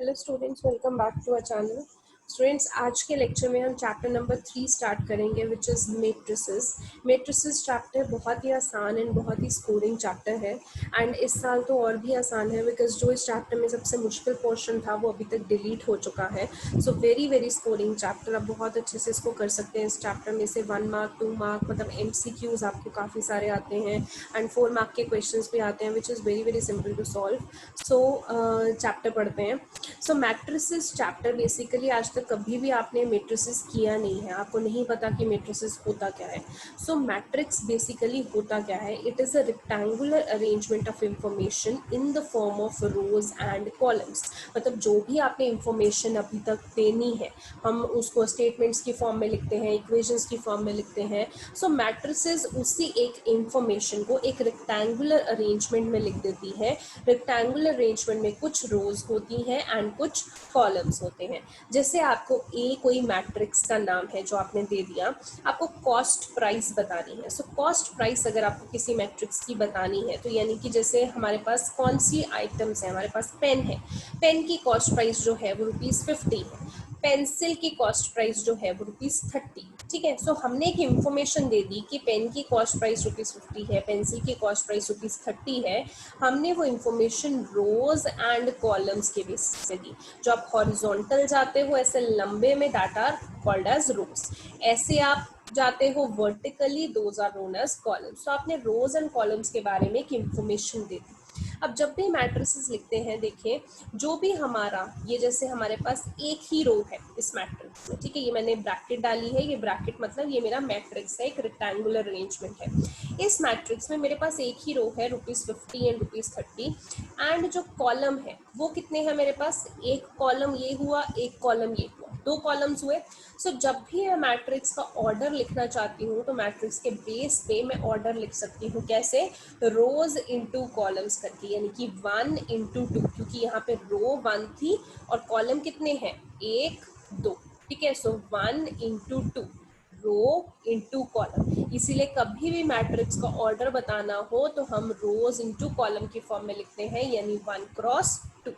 Hello students, welcome back to our channel. Students, आज के lecture में हम चैप्टर नंबर 3 स्टार्ट करेंगे, which is matrices. Matrices chapter बहुत ही आसान एंड बहुत ही स्कोरिंग चैप्टर है एंड इस साल तो और भी आसान है बिकॉज जो इस चैप्टर में सबसे मुश्किल पोर्शन था वो अभी तक डिलीट हो चुका है। So very very scoring chapter. आप बहुत अच्छे से इसको कर सकते हैं। इस चैप्टर में से 1 मार्क 2 मार्क मतलब MCQs आपको काफ़ी सारे आते हैं एंड 4 मार्क के क्वेश्चंस भी आते हैं, which is very very simple to solve. So chapter पढ़ते हैं। सो मैट्रिसेस चैप्टर बेसिकली आज तक कभी भी आपने मैट्रिसेस किया नहीं है, आपको नहीं पता कि मैट्रिसेस होता क्या है। सो मैट्रिक्स बेसिकली होता क्या है? It is a rectangular arrangement of information in the form of rose and columns. मतलब जो भी आपने इंफॉर्मेशन अभी तक देनी है हम उसको स्टेटमेंट्स की फॉर्म में लिखते हैं, इक्वेशंस की फॉर्म में लिखते हैं। सो मैट्रिसेस उसी एक इंफॉर्मेशन को एक रेक्टेंगुलर अरेंजमेंट में लिख देती है। रेक्टेंगुलर अरेंजमेंट में कुछ रोज होती हैं एंड कुछ कॉलम्स होते हैं। जैसे आपको ए कोई मैट्रिक्स का नाम है जो आपने दे दिया, आपको कॉस्ट प्राइस बतानी है। सो कॉस्ट प्राइस अगर आपको किसी मैट्रिक्स की बतानी है तो यानी कि जैसे हमारे पास कौन सी आइटम्स हैं, हमारे पास पेन है, पेन की कॉस्ट प्राइस जो है वो ₹50 है, पेंसिल की कॉस्ट प्राइस जो है वो ₹30। ठीक है। सो हमने एक इंफॉर्मेशन दे दी कि पेन की कॉस्ट प्राइस ₹50 है, पेंसिल की कॉस्ट प्राइस ₹30 है। हमने वो इंफॉर्मेशन रोज एंड कॉलम्स के बेसिस पे दी। जो आप हॉरिजॉन्टल जाते हो ऐसे लंबे में, that are called as rows. ऐसे आप जाते हो vertically, those are known as columns. तो आपने रोज एंड कॉलम्स के बारे में एक इंफॉर्मेशन दे दी। अब जब भी मैट्रिसेस लिखते हैं, देखिए जो भी हमारा ये जैसे हमारे पास एक ही रो है इस मैट्रिक्स में, ठीक है, ये मैंने ब्रैकेट डाली है, ये ब्रैकेट मतलब ये मेरा मैट्रिक्स है, एक रेक्टेंगुलर अरेंजमेंट है। इस मैट्रिक्स में मेरे पास एक ही रो है ₹50 एंड ₹30 एंड जो कॉलम है वो कितने हैं मेरे पास? एक कॉलम ये हुआ, एक कॉलम ये हुआ, 2 कॉलम्स हुए। सो जब भी मैं मैट्रिक्स का ऑर्डर लिखना चाहती हूँ तो मैट्रिक्स के बेस पे मैं ऑर्डर लिख सकती हूँ। कैसे? रोज इनटू कॉलम्स करके, यानी कि 1 इंटू 2, क्योंकि यहाँ पे रो 1 थी और कॉलम कितने हैं? 1 2। ठीक है। सो 1 इंटू 2, रो इंटू कॉलम। इसीलिए कभी भी मैट्रिक्स का ऑर्डर बताना हो तो हम रोज इंटू कॉलम की फॉर्म में लिखते हैं, यानी 1 क्रॉस 2।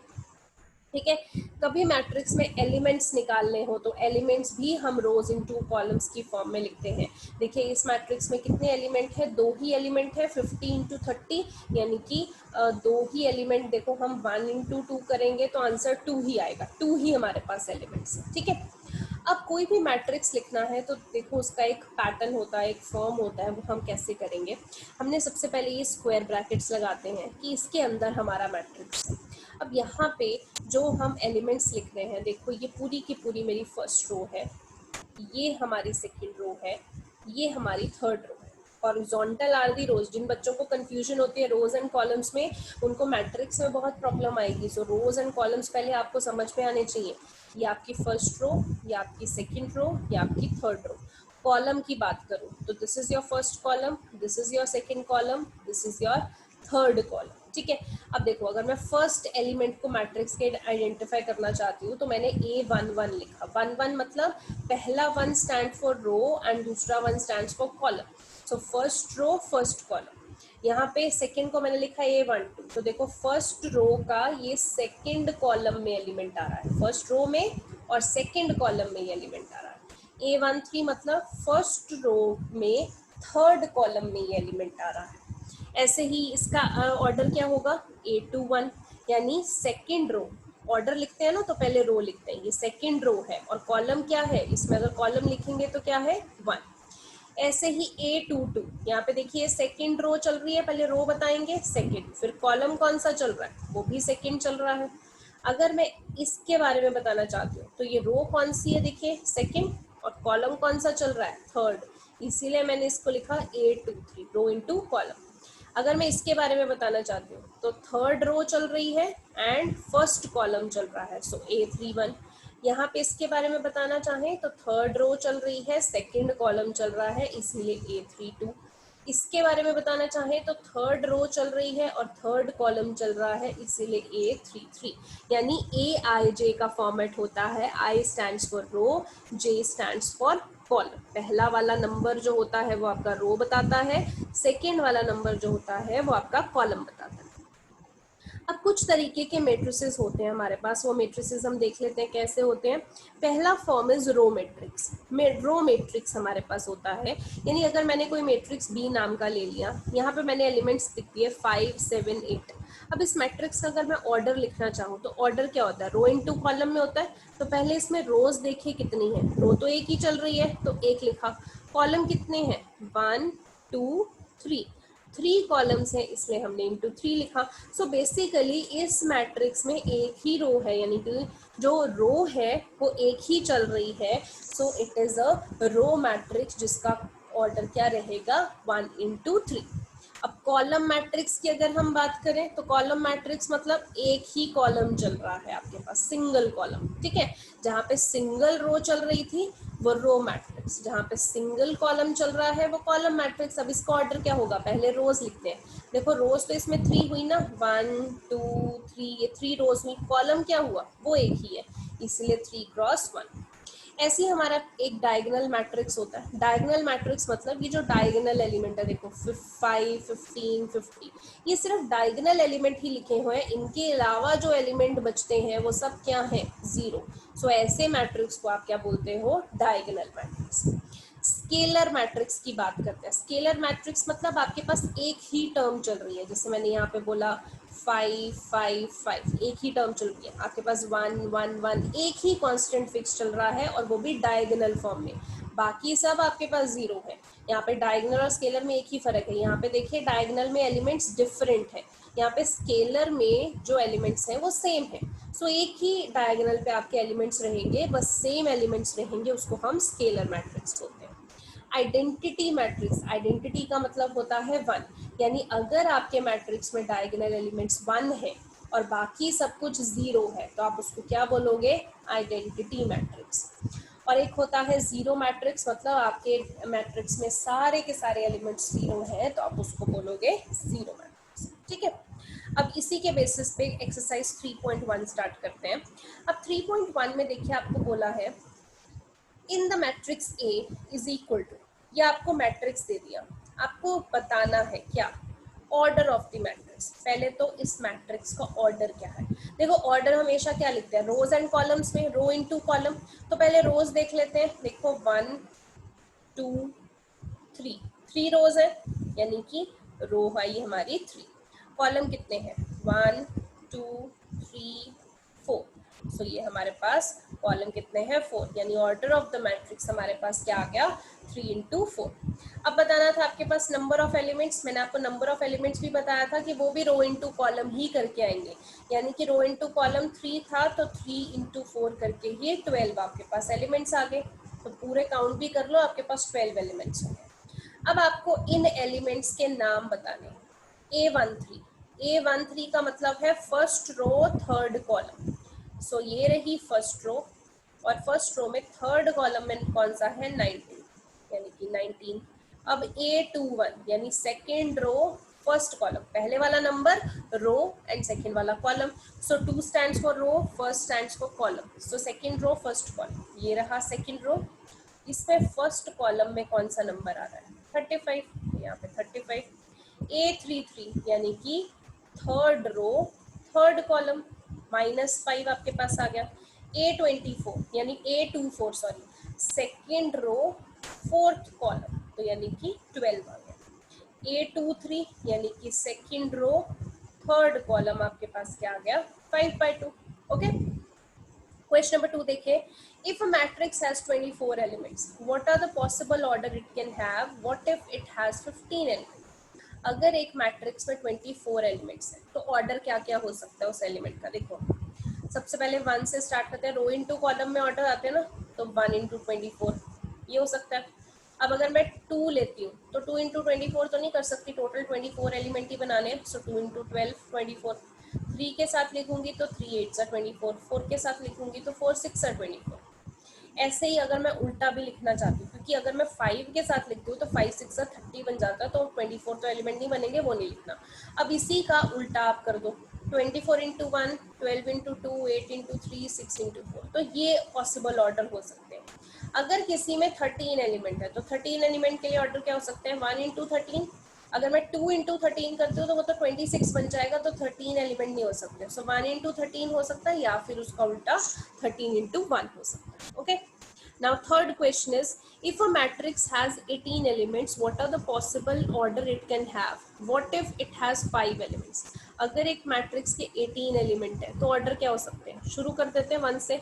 ठीक है। कभी मैट्रिक्स में एलिमेंट्स निकालने हो तो एलिमेंट्स भी हम रोज इनटू कॉलम्स की फॉर्म में लिखते हैं। देखिए इस मैट्रिक्स में कितने एलिमेंट है? 2 ही एलिमेंट है, 50 इंटू 30, यानी कि 2 ही एलिमेंट। देखो हम 1 इंटू 2 करेंगे तो आंसर 2 ही आएगा, 2 ही हमारे पास एलिमेंट्स है। ठीक है। अब कोई भी मैट्रिक्स लिखना है तो देखो उसका एक पैटर्न होता है, एक फॉर्म होता है, वो हम कैसे करेंगे। हमने सबसे पहले ये स्क्वायर ब्रैकेट्स लगाते हैं कि इसके अंदर हमारा मैट्रिक्स है। अब यहाँ पे जो हम एलिमेंट्स लिख रहे हैं, देखो ये पूरी की पूरी मेरी फर्स्ट रो है, ये हमारी सेकंड रो है, ये हमारी थर्ड रो है। हॉरिजॉन्टल आर दी रोज। जिन बच्चों को कंफ्यूजन होती है रोज एंड कॉलम्स में, उनको मैट्रिक्स में बहुत प्रॉब्लम आएगी। सो रोज एंड कॉलम्स पहले आपको समझ में आने चाहिए। ये आपकी फर्स्ट रो, ये आपकी सेकंड रो, ये आपकी थर्ड रो। कॉलम की बात करूं तो this is your first column, this is your second column, this is your third column. ठीक है। अब देखो अगर मैं फर्स्ट एलिमेंट को मैट्रिक्स के आइडेंटिफाई करना चाहती हूँ तो मैंने A11 लिखा। 11 मतलब पहला 1 स्टैंड फॉर रो एंड दूसरा 1 stand for column. So first row first column. यहाँ पे सेकंड को मैंने लिखा A12, तो देखो फर्स्ट रो का ये सेकंड कॉलम में एलिमेंट आ रहा है, फर्स्ट रो में और सेकंड कॉलम में ये एलिमेंट आ रहा है। A13 मतलब फर्स्ट रो में थर्ड कॉलम में ये एलिमेंट आ रहा है। ऐसे ही इसका ऑर्डर क्या होगा? A21, यानी सेकंड रो। ऑर्डर लिखते हैं ना तो पहले रो लिखते हैं, ये सेकंड रो है और कॉलम क्या है इसमें? अगर कॉलम लिखेंगे तो क्या है? 1। ऐसे ही A22, यहाँ पे देखिए सेकंड रो चल रही है, पहले रो बताएंगे सेकंड, फिर कॉलम कौन सा चल रहा है? वो भी सेकंड चल रहा है। अगर मैं इसके बारे में बताना चाहती हूँ तो ये रो कौन सी है? देखिए सेकंड, और कॉलम कौन सा चल रहा है? थर्ड। इसीलिए मैंने इसको लिखा A23, रो इंटू कॉलम। अगर मैं इसके बारे में बताना चाहती हूँ तो थर्ड रो चल रही है एंड फर्स्ट कॉलम चल रहा है, सो A31। यहाँ पे इसके बारे में बताना चाहें तो थर्ड रो चल रही है, सेकंड कॉलम चल रहा है, इसीलिए A32। इसके बारे में बताना चाहें तो थर्ड रो चल रही है और थर्ड कॉलम चल रहा है, इसीलिए A33। यानी AIJ का फॉर्मेट होता है, I stands for row, J stands for column. पहला वाला नंबर जो होता है वो आपका रो बताता है, सेकेंड वाला नंबर जो होता है वो आपका कॉलम बताता है। अब कुछ तरीके के मैट्रिसेस होते हैं हमारे पास, वो मैट्रिसेस हम देख लेते हैं कैसे होते हैं। पहला form is row matrix. Row matrix हमारे पास होता है, यानी अगर मैंने कोई मैट्रिक्स बी नाम का ले लिया, यहाँ पे मैंने एलिमेंट्स लिख दिए 5 7 8। अब इस मैट्रिक्स का अगर मैं ऑर्डर लिखना चाहूँ तो ऑर्डर क्या होता है, रो इनटू कॉलम में होता है। तो पहले इसमें रोज देखिए कितनी है, रो तो एक ही चल रही है तो एक लिखा, कॉलम कितने हैं 1 2 3, 3 कॉलम्स है इसलिए हमने इंटू 3 लिखा। सो बेसिकली इस मैट्रिक्स में एक ही रो है, यानी कि जो रो है वो एक ही चल रही है। So it is a row matrix जिसका ऑर्डर क्या रहेगा 1 इंटू 3। अब कॉलम मैट्रिक्स की अगर हम बात करें तो कॉलम मैट्रिक्स मतलब एक ही कॉलम चल रहा है आपके पास, सिंगल कॉलम, ठीक है। जहाँ पे सिंगल रो चल रही थी वो रो मैट्रिक्स, जहाँ पे सिंगल कॉलम चल रहा है वो कॉलम मैट्रिक्स। अब इसका ऑर्डर क्या होगा, पहले रोज लिखते हैं। देखो रोज तो इसमें 3 हुई ना, 1 2 3, ये 3 रोज हुई, कॉलम क्या हुआ वो एक ही है, इसलिए 3 क्रॉस 1। ऐसे ही हमारा एक डायगोनल मैट्रिक्स होता है। डायगोनल मैट्रिक्स मतलब ये जो डायगोनल एलिमेंट है, देखो 5 15 50, ये सिर्फ डायगोनल एलिमेंट ही लिखे हुए हैं, इनके अलावा जो एलिमेंट बचते हैं वो सब क्या है, जीरो। सो ऐसे मैट्रिक्स को आप क्या बोलते हो, डायगोनल मैट्रिक्स। स्केलर मैट्रिक्स की बात करते हैं। स्केलर मैट्रिक्स मतलब आपके पास एक ही टर्म चल रही है, जैसे मैंने यहाँ पे बोला 5 5 5, एक ही टर्म चल रही है आपके पास, 1 1 1, एक ही कांस्टेंट फिक्स चल रहा है और वो भी डायगोनल फॉर्म में, बाकी सब आपके पास जीरो है। यहाँ पे डायगोनल और स्केलर में एक ही फर्क है, यहाँ पे देखिए डायगोनल में एलिमेंट्स डिफरेंट है, यहाँ पे स्केलर में जो एलिमेंट्स हैं वो सेम है। सो एक ही डायगोनल पे आपके एलिमेंट्स रहेंगे, बस सेम एलिमेंट्स रहेंगे, उसको हम स्केलर मैट्रिक्स बोलते हैं। आइडेंटिटी मैट्रिक्स, आइडेंटिटी का मतलब होता है 1, यानी अगर आपके मैट्रिक्स में डायगोनल एलिमेंट्स 1 है और बाकी सब कुछ 0 है तो आप उसको क्या बोलोगे, आइडेंटिटी मैट्रिक्स। और एक होता है जीरो मैट्रिक्स, मतलब आपके मैट्रिक्स में सारे के सारे एलिमेंट्स 0 है तो आप उसको बोलोगे जीरो मैट्रिक्स, ठीक है। अब इसी के बेसिस पे एक्सरसाइज 3.1 स्टार्ट करते हैं। अब 3.1 में देखिए आपको बोला है in the matrix A is equal to, ये आपको मैट्रिक्स दे दिया, आपको बताना है क्या, ऑर्डर ऑफ द मैट्रिक्स। पहले तो इस मैट्रिक्स का ऑर्डर क्या है। देखो ऑर्डर हमेशा क्या लिखते हैं, रोज एंड कॉलम्स में, रो इनटू कॉलम। तो पहले रोज देख लेते हैं, देखो 1 2 3, 3 रोज है, यानी कि रो आई हमारी 3। कॉलम कितने हैं 1 2 3 4। सो ये हमारे पास कॉलम कितने हैं 4, यानी ऑर्डर ऑफ द मैट्रिक्स हमारे पास क्या आ गया 3 इंटू 4। अब बताना था आपके पास नंबर ऑफ एलिमेंट्स, मैंने आपको नंबर ऑफ एलिमेंट्स भी बताया था कि वो भी रो इंटू कॉलम ही करके आएंगे, यानी कि रो इंटू कॉलम 3 था तो 3 इंटू 4 करके ये 12 आपके पास एलिमेंट्स आ गए। तो पूरे काउंट भी कर लो, आपके पास 12 एलिमेंट्स हो गए। अब आपको इन एलिमेंट्स के नाम बताने, A13, A13 का मतलब है फर्स्ट रो थर्ड कॉलम। सो ये रही फर्स्ट रो, और फर्स्ट रो में थर्ड कॉलम में कौन सा है 19, यानी कि 19। अब A21 यानी सेकेंड रो फर्स्ट कॉलम, पहले वाला नंबर रो एंड सेकेंड वाला column. So 2 stands for row, first stands for column, so second row first column, ये रहा सेकेंड रो। इसमें फर्स्ट कॉलम में कौन सा नंबर आ रहा है 35, यहाँ पे 35। A33 यानी कि थर्ड रो थर्ड कॉलम, -5 आपके पास आ गया। A24 यानी A24 sorry second row fourth column, तो यानी कि 12 आ गया। A23 यानी कि सेकेंड रो थर्ड कॉलम आपके पास क्या आ गया 5/2। ओके, क्वेश्चन नंबर 2 देखिए, if a matrix has 24 elements what are the possible order it can have, what if it has 15 elements। अगर एक मैट्रिक्स में 24 एलिमेंट्स है तो ऑर्डर क्या क्या हो सकता है उस एलिमेंट का। देखो सबसे पहले 1 से स्टार्ट करते हैं, रो इनटू कॉलम में ऑर्डर आते हैं ना, तो 1 इंटू 24 ये हो सकता है। अब अगर मैं 2 लेती हूँ तो 2 इंटू 24 तो नहीं कर सकती, टोटल 24 एलिमेंट ही बनाने हैं, सो 2 इंटू 12 24। 3 के साथ लिखूंगी तो 3 8 24, 4 के साथ लिखूंगी तो 4 6 24। ऐसे ही अगर मैं उल्टा भी लिखना चाहती हूँ, क्योंकि अगर मैं 5 के साथ लिखती हूँ तो 5 6 30 बन जाता है, तो 24 तो एलिमेंट नहीं बनेंगे, वो नहीं लिखना। अब इसी का उल्टा आप कर दो, 24 इंटू 1 12 इंटू 2 8 इंटू 3 6 इंटू 4, तो ये पॉसिबल ऑर्डर हो सकते हैं। अगर किसी में 13 एलिमेंट है तो 13 एलिमेंट के लिए ऑर्डर क्या हो सकते हैं 1 इंटू 13। अगर मैं 2 इंटू 13 करती हूँ तो वो तो 26 बन जाएगा, तो 13 एलिमेंट नहीं हो सकते। सो 1 इंटू 13 हो सकता है, या फिर उसका उल्टा 13 इंटू 1 हो सकता है। Okay, now third question is, if a matrix has 18 elements, what are the possible order it can have? What if it has 5 elements? अगर एक मैट्रिक्स के 18 एलिमेंट है तो ऑर्डर क्या हो सकते हैं? शुरू कर देते हैं 1 से।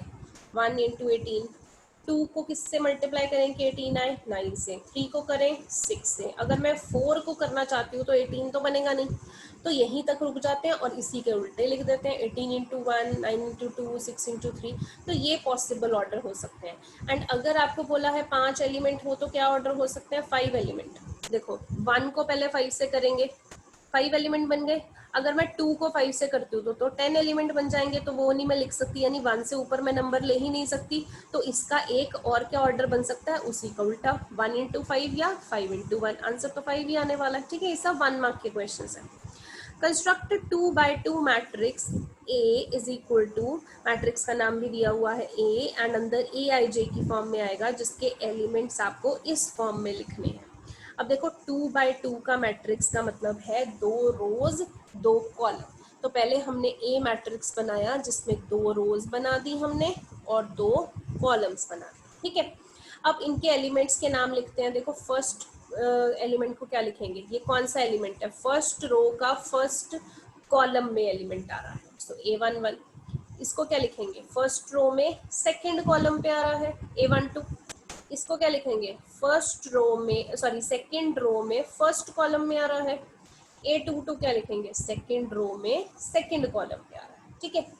1 इंटू 18, 2 को किससे मल्टीप्लाई करें कि 18 आए? 9 से। 3 को करें 6 से। अगर मैं 4 को करना चाहती हूँ तो 18 तो बनेगा नहीं, तो यहीं तक रुक जाते हैं और इसी के उल्टे लिख देते हैं, 18 इंटू 1, 9 इंटू 2, 6 इंटू 3। तो ये पॉसिबल ऑर्डर हो सकते हैं। एंड अगर आपको बोला है 5 एलिमेंट हो तो क्या ऑर्डर हो सकते हैं? 5 एलिमेंट। देखो 1 को पहले 5 से करेंगे, 5 एलिमेंट बन गए। अगर मैं 2 को 5 से करती हूँ तो 10 एलिमेंट बन जाएंगे, तो वो नहीं मैं लिख सकती, यानी 1 से ऊपर मैं नंबर ले ही नहीं सकती। तो इसका एक और क्या ऑर्डर बन सकता है? उसी का उल्टा, 1 इंटू 5 या 5 इंटू 1। आंसर तो 5 ही आने वाला है। ठीक है, ये सब 1 मार्क के क्वेश्चन है। Construct 2 by 2 matrix A is equal to, matrix का नाम भी दिया हुआ है ए, एंड अंदर ए आई जे की फॉर्म में आएगा, जिसके एलिमेंट्स आपको इस फॉर्म में लिखने हैं। अब देखो 2 बाई 2 का मैट्रिक्स का मतलब है 2 रोज 2 कॉलम। तो पहले हमने ए मैट्रिक्स बनाया जिसमें 2 रोज बना दी हमने और 2 कॉलम्स बना दी। ठीक है, अब इनके एलिमेंट्स के नाम लिखते हैं। देखो फर्स्ट एलिमेंट को क्या लिखेंगे? ये कौन सा एलिमेंट है? फर्स्ट रो का फर्स्ट कॉलम में एलिमेंट आ रहा है, तो A11। इसको क्या लिखेंगे? फर्स्ट रो में सेकंड कॉलम पे आ रहा है, A12। इसको क्या लिखेंगे? फर्स्ट रो में, सॉरी सेकंड रो में फर्स्ट कॉलम में आ रहा है। A22 क्या लिखेंगे? सेकंड रो में सेकंड कॉलम पे आ रहा है। ठीक है,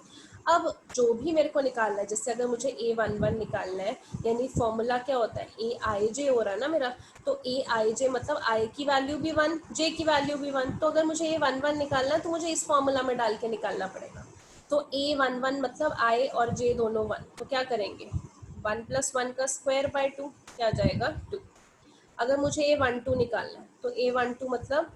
अब जो भी मेरे को निकालना है, जैसे अगर मुझे A11 निकालना है, यानी फॉर्मूला क्या होता है? ए आई जे हो रहा है ना मेरा, तो ए आई जे मतलब आई की वैल्यू भी 1, जे की वैल्यू भी 1। तो अगर मुझे A11 निकालना है तो मुझे इस फॉर्मूला में डाल के निकालना पड़ेगा। तो A11 मतलब आई और जे दोनों 1, तो क्या करेंगे? 1 प्लस 1 का स्क्वायर बाय 2 क्या जाएगा? 2। अगर मुझे A12 निकालना है तो A12 मतलब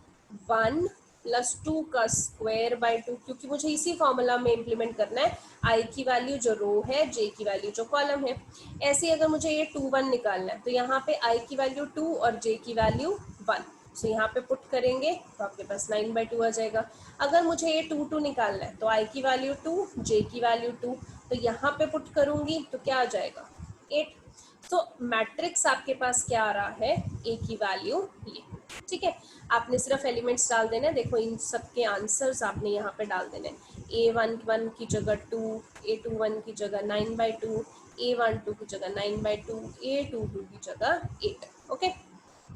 1 प्लस 2 का स्क्वायर बाय 2, क्योंकि मुझे इसी फॉर्मूला में इम्प्लीमेंट करना है, आई की वैल्यू जो रो है, जे की वैल्यू जो कॉलम है। ऐसे ही अगर मुझे ये 2 1 निकालना है तो यहाँ पे आई की वैल्यू 2 और जे की वैल्यू 1, तो यहाँ पे पुट करेंगे तो आपके पास 9/2 आ जाएगा। अगर मुझे ये 2 2 निकालना है तो आई की वैल्यू 2, जे की वैल्यू 2, तो यहाँ पे पुट करूंगी तो क्या आ जाएगा? 8। तो मैट्रिक्स आपके पास क्या आ रहा है? ए की वैल्यू ये। ठीक है, आपने सिर्फ एलिमेंट्स डाल देने। देखो इन सब के आंसर्स आपने यहाँ पे डाल देने। A11 की जगह 2, A21 की जगह 9/2, A12 की जगह 9/2, A22 की जगह 8। ओके,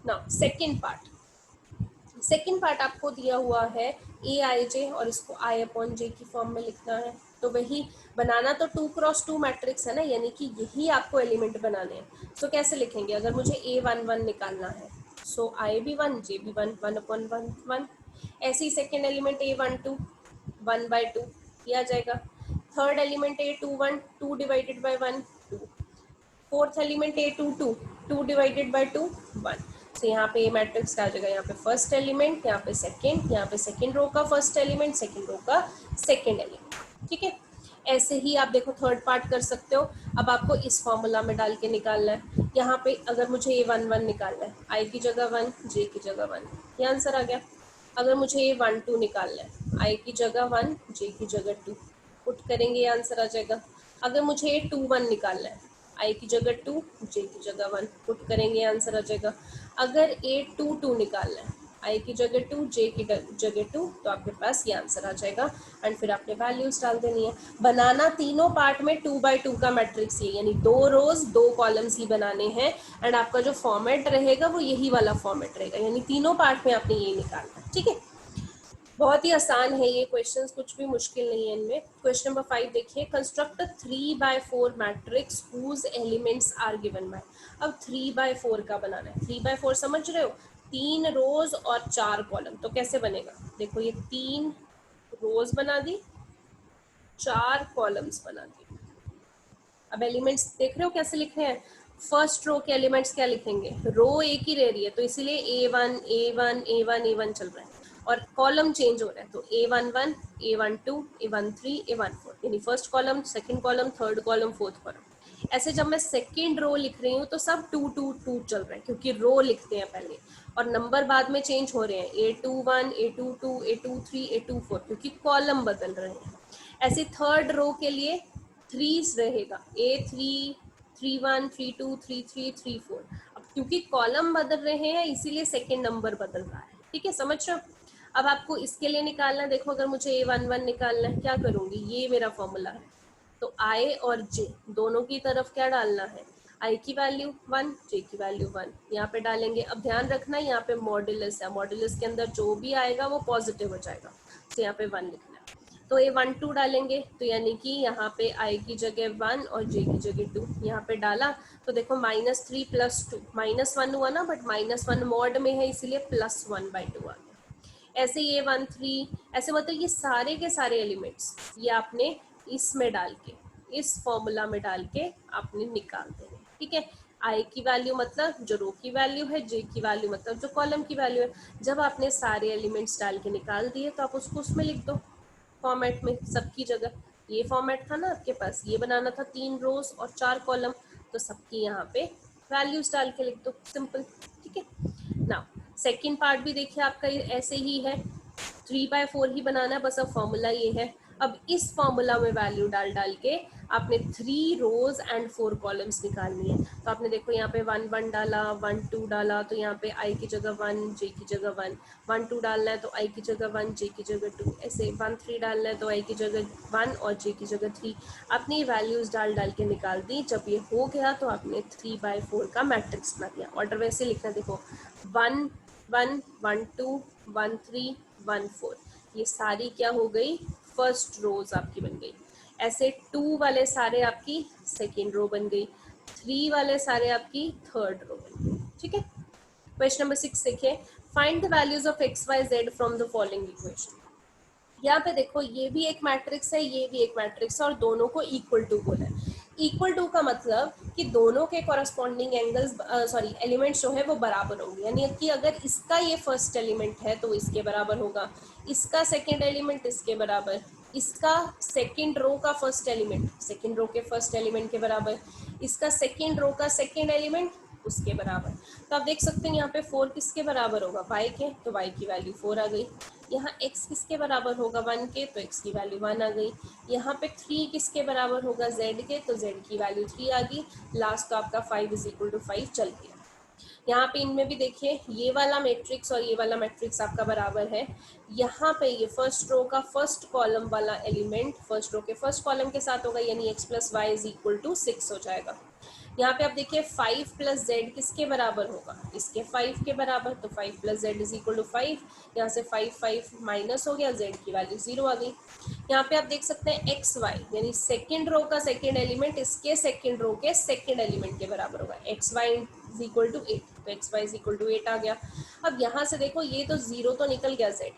नाउ सेकेंड पार्ट आपको दिया हुआ है ए आई जे, और इसको आई अपॉन जे की फॉर्म में लिखना है। तो वही बनाना तो 2 × 2 मैट्रिक्स है ना, यानी कि यही आपको एलिमेंट बनाने हैं। सो कैसे लिखेंगे? अगर मुझे A11 निकालना है, सो आई भी 1, जे भी 1, 1/1 ऐसे ही सेकेंड एलिमेंट A12 1/2 ये आ जाएगा। Third element A21 2 divided by 1 2। Fourth element A22 2 divided by 2 1। तो यहाँ पे मैट्रिक्स का आ जाएगा, यहाँ पे फर्स्ट एलिमेंट, यहाँ पे सेकंड, यहाँ पे सेकंड रो का फर्स्ट एलिमेंट, सेकंड रो का सेकंड एलिमेंट। ठीक है, ऐसे ही आप देखो थर्ड पार्ट कर सकते हो। अब आपको इस फॉर्मूला में डाल के निकालना है। यहाँ पे अगर मुझे A11 निकालना है, आई की जगह 1, जे की जगह 1, ये आंसर आ गया। अगर मुझे A12 निकालना है, आई की जगह 1, जे की जगह 2, पुट करेंगे ये आंसर आ जाएगा। अगर मुझे A21 निकालना है, आई की जगह 2, जे की जगह 1, पुट करेंगे आंसर आ जाएगा। अगर A22 निकालना है, आई की जगह 2, जे की जगह 2, तो आपके पास ये आंसर आ जाएगा। एंड फिर आपने वैल्यूज डाल देनी है। बनाना तीनों पार्ट में 2/2 का मैट्रिक्स ये, यानी 2 रोज 2 कॉलम्स ही बनाने हैं। एंड आपका जो फॉर्मेट रहेगा वो यही वाला फॉर्मेट रहेगा, यानी तीनों पार्ट में आपने ये निकालना है। ठीक है, बहुत ही आसान है ये क्वेश्चंस, कुछ भी मुश्किल नहीं है इनमें। क्वेश्चन नंबर 5 देखिए, construct 3/4 matrix whose elements are given by. अब 3/4 का बनाना है। 3/4 समझ रहे हो? 3 रोज और 4 कॉलम। तो कैसे बनेगा? देखो ये 3 रोज बना दी, 4 कॉलम्स बना दी। अब एलिमेंट्स देख रहे हो कैसे लिख रहे हैं? फर्स्ट रो के एलिमेंट्स क्या लिखेंगे? रो एक ही रह रही है, तो इसीलिए A1 A1 A1 A1 चल रहा है, और कॉलम चेंज हो रहा है। तो A11 A12 A13 A14, यानी first column, second column, third column, fourth column. ऐसे जब मैं सेकेंड रो लिख रही हूँ तो सब 2 2 2 चल रहे हैं, क्योंकि रो लिखते हैं पहले और नंबर बाद में चेंज हो रहे हैं, A21 A22 A23 A24, क्योंकि कॉलम बदल रहे हैं। ऐसे थर्ड रो के लिए 3 रहेगा, A3 3 1 3 2 3 3 3 4। अब क्योंकि कॉलम बदल रहे हैं इसीलिए सेकेंड नंबर बदल रहा है। ठीक है, समझ रहे हो? अब आपको इसके लिए निकालना, देखो अगर मुझे A11 निकालना है क्या करूंगी, ये मेरा फॉर्मूला है, तो I और J दोनों की तरफ क्या डालना है, I की वैल्यू 1 J की वैल्यू 1 यहाँ पे डालेंगे। अब ध्यान रखना यहाँ पे मॉड्यूलस है, मॉड्यूलस के अंदर जो भी आएगा वो पॉजिटिव हो जाएगा, तो यहाँ पे 1 लिखना है। तो A12 डालेंगे तो यानी कि यहाँ पे I की जगह 1 और J की जगह 2 यहाँ पे डाला, तो देखो -3 + 2 -1 हुआ ना, बट -1 मॉड में है इसीलिए +1/2 आ गया। ऐसे ये 1 3, ऐसे मतलब ये सारे के सारे एलिमेंट्स ये आपने इसमें डाल के, इस फॉर्मूला में डाल के आपने निकाल देने। ठीक है, आई की वैल्यू मतलब जो रो की वैल्यू है, जे की वैल्यू मतलब जो कॉलम की वैल्यू है। जब आपने सारे एलिमेंट्स डाल के निकाल दिए तो आप उसको उसमें लिख दो फॉर्मेट में, सबकी जगह। ये फॉर्मेट था ना आपके पास, ये बनाना था 3 रोज और 4 कॉलम, तो सबकी यहाँ पे वैल्यूज डाल के लिख दो, सिंपल। ठीक है ना, सेकेंड पार्ट भी देखिए आपका ऐसे ही है, 3/4 ही बनाना है, बस अब फॉर्मूला ये है। अब इस फॉर्मूला में वैल्यू डाल डाल के आपने 3 रोज एंड 4 कॉलम्स निकालनी है। तो आपने देखो यहाँ पे 1 1 डाला, 1 2 डाला, तो यहाँ पे आई की जगह 1 जे की जगह 1, 1 2 डालना है तो आई की जगह 1 जे की जगह 2, ऐसे 1 3 डालना है तो आई की जगह 1 और जे की जगह 3। आपने वैल्यूज डाल डाल के निकाल दी। जब ये हो गया तो आपने 3/4 का मैट्रिक्स बना दिया। ऑर्डर वैसे लिखना, देखो 1 1 1 2 1 3 1 4, ये सारी क्या हो गई, फर्स्ट रोज आपकी बन गई। ऐसे 2 वाले सारे आपकी सेकेंड रो बन गई, 3 वाले सारे आपकी थर्ड रो बन गई। ठीक है, क्वेश्चन नंबर 6 देखिए, find the values of x y z from the following equation. यहाँ पे देखो ये भी एक मैट्रिक्स है, ये भी एक मैट्रिक्स है और दोनों को इक्वल टू बोला है। इक्वल टू का मतलब कि दोनों के कॉरस्पॉन्डिंग एंगल्स सॉरी एलिमेंट्स जो है वो बराबर होंगे, यानी कि अगर इसका ये फर्स्ट एलिमेंट है तो इसके बराबर होगा, इसका सेकंड एलिमेंट इसके बराबर, इसका सेकंड रो का फर्स्ट एलिमेंट सेकंड रो के फर्स्ट एलिमेंट के बराबर, इसका सेकंड रो का सेकंड एलिमेंट उसके बराबर। तो आप देख सकते हैं यहाँ पे 4 किसके बराबर होगा, y के, तो y की वैल्यू 4 आ गई। यहाँ x किसके बराबर होगा 1 के, तो x की वैल्यू 1 आ गई। यहाँ पे 3 किसके बराबर होगा z के, तो z की वैल्यू 3 आ गई। लास्ट तो आपका 5 = 5 चल गया। यहाँ पे इनमें भी देखिए ये वाला मैट्रिक्स और ये वाला मैट्रिक्स आपका बराबर है। यहाँ पे ये फर्स्ट रो का फर्स्ट कॉलम वाला एलिमेंट फर्स्ट रो के फर्स्ट कॉलम के साथ होगा, यानी x + y = 6 हो जाएगा। यहाँ पे आप देखिए 5 + z किसके बराबर होगा, इसके 5 के बराबर, तो 5 + z = 5। यहाँ से 5 5 माइनस हो गया, z की वैल्यू 0 आ गई। यहाँ पे आप देख सकते हैं एक्स वाई, यानी सेकेंड रो का सेकेंड एलिमेंट इसके सेकेंड रो के सेकेंड एलिमेंट के बराबर होगा, एक्स वाई = 8, तो एक्स वाई = 8 आ गया। अब यहाँ से देखो ये तो 0 तो निकल गया z,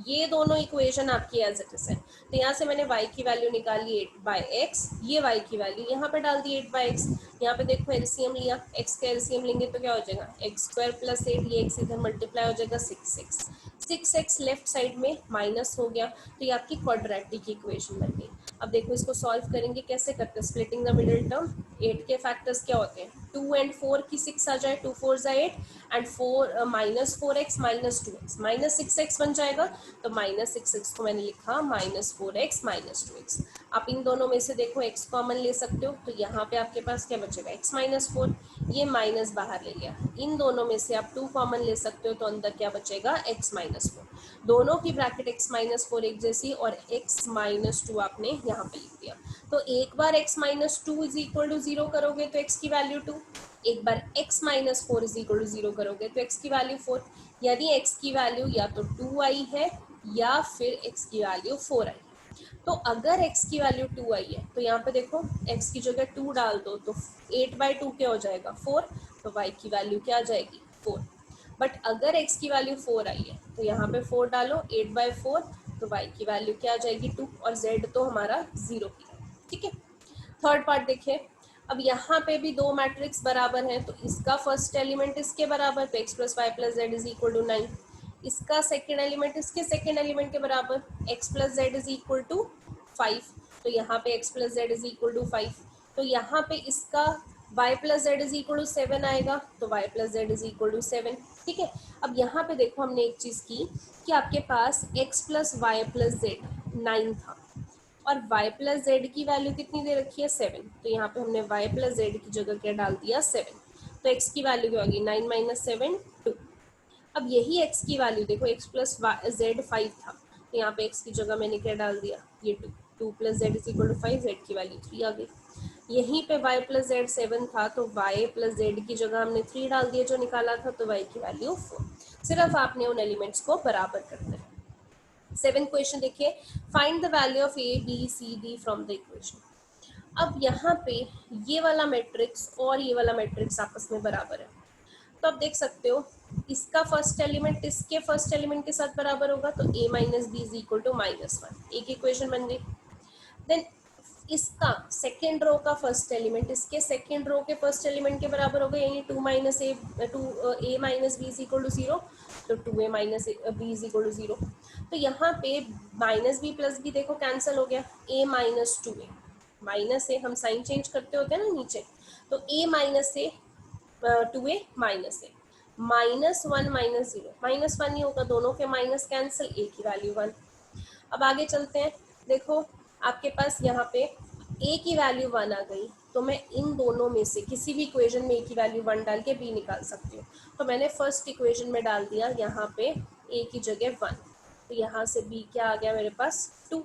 ये दोनों इक्वेशन आपकी एज इट इज है। तो यहाँ से मैंने y की वैल्यू निकाली 8/x, ये y की वैल्यू यहाँ पे डाल दी 8/x। यहाँ पे देखो एलसीएम लिया, x का एलसीएम लेंगे तो क्या हो जाएगा, x² + 8, ये x इधर मल्टीप्लाई हो जाएगा 6x लेफ्ट साइड में माइनस हो गया, तो ये आपकी क्वाड्रेटिक इक्वेशन बन गई। अब देखो इसको सॉल्व करेंगे, कैसे करते हैं, स्प्लिटिंग द मिडिल टर्म। 8 के फैक्टर्स क्या होते हैं, 2 और 4 की 6 आ जाए, 2 4 = 8 एंड 4 -4x -2x -6x बन जाएगा। तो -6x को मैंने लिखा -4x -2x। आप इन दोनों में से देखो x कॉमन ले सकते हो, तो यहाँ पे आपके पास क्या बचेगा, x - 4, ये माइनस बाहर ले लिया। इन दोनों में से आप 2 कॉमन ले सकते हो, तो अंदर क्या बचेगा, x - 4। दोनों की ब्रैकेट x - 4 एक जैसी और x - 2 आपने यहाँ पे लिख दिया। तो एक बार x - 2 = 0 करोगे तो x की वैल्यू 2, एक बार x - 4 = 0 करोगे तो x की वैल्यू 4, यानी x की वैल्यू या तो 2 आई है या फिर x की वैल्यू 4 आई है। तो अगर x की वैल्यू 2 आई है तो यहाँ पे देखो x की जगह 2 डाल दो, तो 8/2 क्या हो जाएगा, 4, तो y की वैल्यू क्या आ जाएगी, 4। बट अगर x की वैल्यू 4 आई है तो यहाँ पे 4 डालो, 8/4, तो y की वैल्यू क्या आ जाएगी, 2, और z तो हमारा 0 की है। ठीक है, थर्ड पार्ट देखिए। अब यहाँ पे भी दो मैट्रिक्स बराबर हैं, तो इसका फर्स्ट एलिमेंट इसके बराबर, तो x + y + z = 9। इसका सेकेंड एलिमेंट इसके सेकेंड एलिमेंट के बराबर, x + z = 5, तो यहाँ पे x + z = 5। तो यहाँ पे इसका y plus z is equal to 7 आएगा, तो y plus z is equal to 7। ठीक है, अब यहाँ पे देखो हमने एक चीज़ की कि आपके पास x plus y plus z 9 था और y प्लस जेड की वैल्यू कितनी दे रखी है 7, तो यहाँ पे हमने y प्लस जेड की जगह क्या डाल दिया 7, तो x की वैल्यू क्या होगी 9 माइनस 7 2। अब यही x की वैल्यू देखो x प्लस जेड 5 था, तो यहाँ पे x की जगह मैंने क्या डाल दिया ये 2, 2 plus z is equal to 5, z की वैल्यू 3 आ गई। यहीं पे y प्लस जेड 7 था, तो y प्लस जेड की जगह हमने 3 डाल दिया जो निकाला था, तो y की वैल्यू 4। सिर्फ आपने उन एलिमेंट्स को बराबर करना है। 7th क्वेश्चन देखिए, find the value of a b c d from the equation. अब यहाँ पे ये वाला मैट्रिक्स और ये वाला मैट्रिक्स आपस में बराबर है, तो आप देख सकते हो इसका फर्स्ट एलिमेंट इसके फर्स्ट एलिमेंट के साथ बराबर होगा, तो a minus b is equal to -1, एक इक्वेशन बन गई। देन इसका सेकेंड रो का फर्स्ट एलिमेंट इसके सेकेंड रो के फर्स्ट एलिमेंट के बराबर होगा, यानी 2 minus a minus b is equal to 0, तो 2a minus b is equal to 0। तो यहाँ पे माइनस बी प्लस बी देखो कैंसिल हो गया, a माइनस 2a, माइनस ए हम साइन चेंज करते होते हैं ना नीचे, तो a minus A 2a minus A, -1 minus 0, -1 ही होगा, दोनों के माइनस कैंसिल, a की वैल्यू 1। अब आगे चलते हैं, देखो आपके पास यहाँ पे a की वैल्यू 1 आ गई, तो मैं इन दोनों में से किसी भी इक्वेशन में a की वैल्यू 1 डाल के b निकाल सकती हूँ। तो मैंने फर्स्ट इक्वेशन में डाल दिया यहाँ पे a की जगह 1, तो यहाँ से b क्या आ गया मेरे पास 2।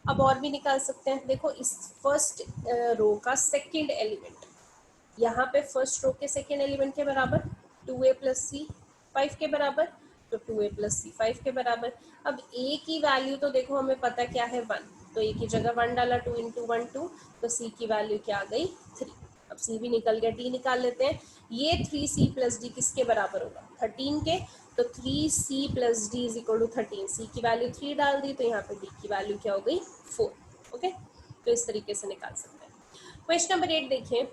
अब और भी निकाल सकते हैं, देखो इस फर्स्ट रो का सेकेंड एलिमेंट यहाँ पे फर्स्ट रो के सेकेंड एलिमेंट के बराबर 2a प्लस सी 5 के बराबर, तो 2a प्लस सी 5 के बराबर। अब a की वैल्यू तो देखो हमें पता क्या है 1, तो a की जगह 1 डाला, 2 इंटू 1 2, तो c की वैल्यू क्या आ गई 3। अब c भी निकल गया, d निकाल लेते हैं, ये 3c प्लस डी किसके बराबर होगा 13 के, तो 3c plus d is equal to 13, c की वैल्यू 3 डाल दी, तो यहाँ पे d की वैल्यू क्या हो गई 4। ओके, तो इस तरीके से निकाल सकते हैं। क्वेश्चन नंबर 8 देखिए,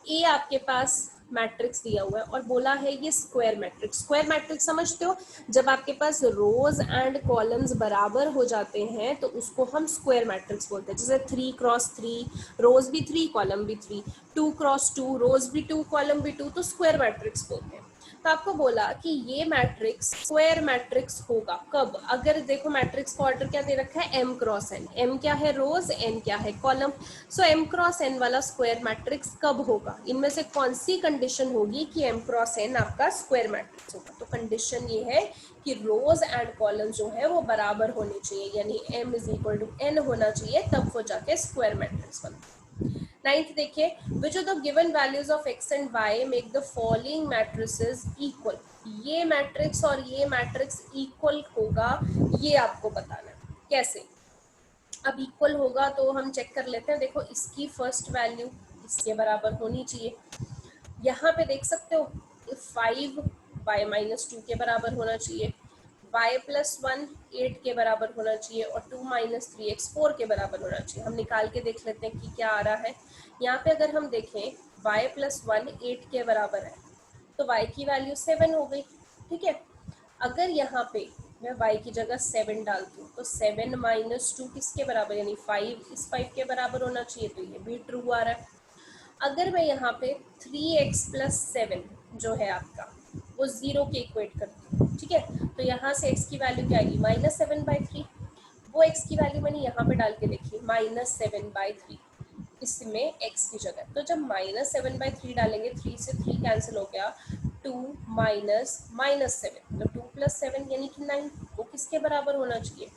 ए आपके पास मैट्रिक्स दिया हुआ है और बोला है ये स्क्वायर मैट्रिक्स। स्क्वायर मैट्रिक्स समझते हो, जब आपके पास रोज एंड कॉलम्स बराबर हो जाते हैं तो उसको हम स्क्वायर मैट्रिक्स बोलते हैं। जैसे 3 क्रॉस 3, रोज भी 3 कॉलम भी 3, 2 क्रॉस 2, रोज भी 2 कॉलम भी 2, तो स्क्वायर मैट्रिक्स बोलते हैं। तो आपको बोला कि ये मैट्रिक्स स्क्वायर मैट्रिक्स होगा कब, अगर देखो मैट्रिक्स का ऑर्डर क्या दे रखा है m क्रॉस n, m क्या है रोज, n क्या है कॉलम, सो m क्रॉस n वाला स्क्वायर मैट्रिक्स कब होगा, इनमें से कौन सी कंडीशन होगी कि m क्रॉस n आपका स्क्वायर मैट्रिक्स होगा। तो कंडीशन ये है कि रोज एंड कॉलम जो है वो बराबर होने चाहिए, यानी m is equal to n होना चाहिए, तब वो जाके स्क्वायर मैट्रिक्स बनता है। 9th देखिए, which of the given values of x and y make the following matrices equal। ये मैट्रिक्स और ये मैट्रिक्स इक्वल होगा, ये आपको बताना है कैसे। अब इक्वल होगा तो हम चेक कर लेते हैं, देखो इसकी फर्स्ट वैल्यू इसके बराबर होनी चाहिए। यहाँ पे देख सकते हो 5 y माइनस 2 के बराबर होना चाहिए, y प्लस 1 8 के बराबर होना चाहिए, और 2 माइनस 3x 4 के बराबर होना चाहिए। हम निकाल के देख लेते हैं कि क्या आ रहा है। यहाँ पे अगर हम देखें y प्लस 1 8 के बराबर है, तो y की वैल्यू 7 हो गई। ठीक है, अगर यहाँ पे मैं y की जगह 7 डालती हूँ, तो 7 माइनस 2 किसके बराबर, यानी 5 इस 5 के बराबर होना चाहिए, तो ये भी ट्रू आ रहा है। अगर मैं यहाँ पे 3x प्लस 7 जो है आपका वो 0 के इक्वेट करती हूँ, ठीक है, तो यहाँ से x की वैल्यू क्या आएगी -7/3, वो x की वैल्यू मैंने यहाँ पे डाल के देखी -7/3 इसमें x की जगह। तो जब -7/3 डालेंगे, 3 से 3 कैंसिल हो गया, 2 माइनस -7, तो 2 प्लस 7 यानी कि 9, वो किसके बराबर होना चाहिए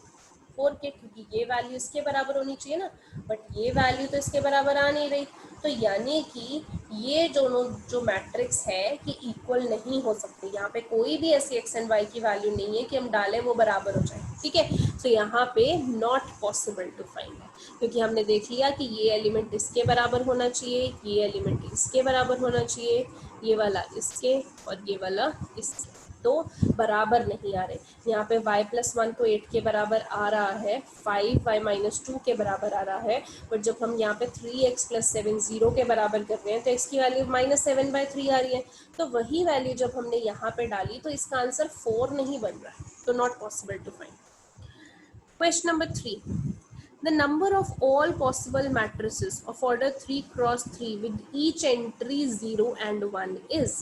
4 के, क्योंकि ये वैल्यू इसके बराबर होनी चाहिए ना, बट ये वैल्यू तो इसके बराबर आ नहीं रही, तो यानी कि ये दोनों जो मैट्रिक्स है कि इक्वल नहीं हो सकते। यहाँ पे कोई भी ऐसी एक्स एंड वाई की वैल्यू नहीं है कि हम डालें वो बराबर हो जाए, ठीक है। तो यहाँ पे नॉट पॉसिबल टू फाइंड, क्योंकि हमने देख लिया कि ये एलिमेंट इसके बराबर होना चाहिए, ये एलिमेंट इसके बराबर होना चाहिए, ये वाला इसके और ये वाला इसके, तो बराबर नहीं आ रहे। यहाँ पे y प्लस 1 तो 8 के बराबर आ रहा है, 5 y माइनस 2 के बराबर आ रहा है, बट जब हम यहाँ पे 3x प्लस 7 0 के बराबर कर रहे हैं तो x की वैल्यू -7/3 आ रही है, तो वही वैल्यू जब हमने यहाँ पे डाली तो इसका आंसर 4 नहीं बन रहा है, तो not possible to find. Question number 3, The number of all possible matrices of order 3 cross 3 with each entry 0 and 1 is.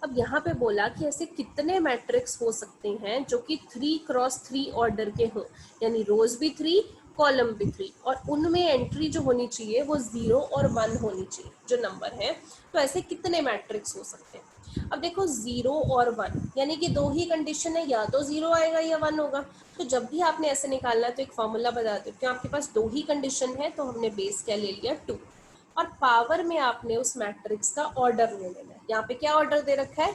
अब यहाँ पे बोला कि ऐसे कितने मैट्रिक्स हो सकते हैं जो कि 3 क्रॉस 3 ऑर्डर के हों, यानी रोज भी 3, कॉलम भी 3, और उनमें एंट्री जो होनी चाहिए वो 0 और 1 होनी चाहिए जो नंबर है। तो ऐसे कितने मैट्रिक्स हो सकते हैं? अब देखो 0 और 1 यानी कि दो ही कंडीशन है, या तो 0 आएगा या 1 होगा। तो जब भी आपने ऐसे निकालना है तो एक फॉर्मूला बता देती हूँ, आपके पास दो ही कंडीशन है तो हमने बेस क्या ले लिया 2, और पावर में आपने उस मैट्रिक्स का ऑर्डर ले लेना है। यहाँ पे क्या ऑर्डर दे रखा है?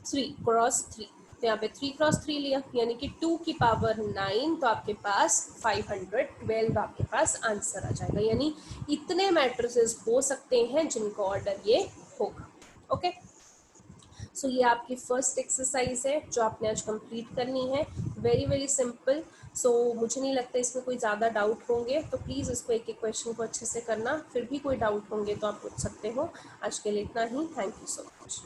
3 क्रॉस 3, तो यहाँ पे 3 क्रॉस 3 लिया, यानी कि 2 की पावर 9, तो आपके पास 512 आपके पास आंसर आ जाएगा। यानी इतने मैट्रिसेस हो सकते हैं जिनका ऑर्डर ये होगा। ओके, सो ये आपकी फर्स्ट एक्सरसाइज है जो आपने आज कंप्लीट करनी है। Very very simple. सो मुझे नहीं लगता इसमें कोई ज़्यादा डाउट होंगे, तो प्लीज़ इसको एक एक क्वेश्चन को अच्छे से करना। फिर भी कोई डाउट होंगे तो आप पूछ सकते हो। आज के लिए इतना ही। Thank you so much.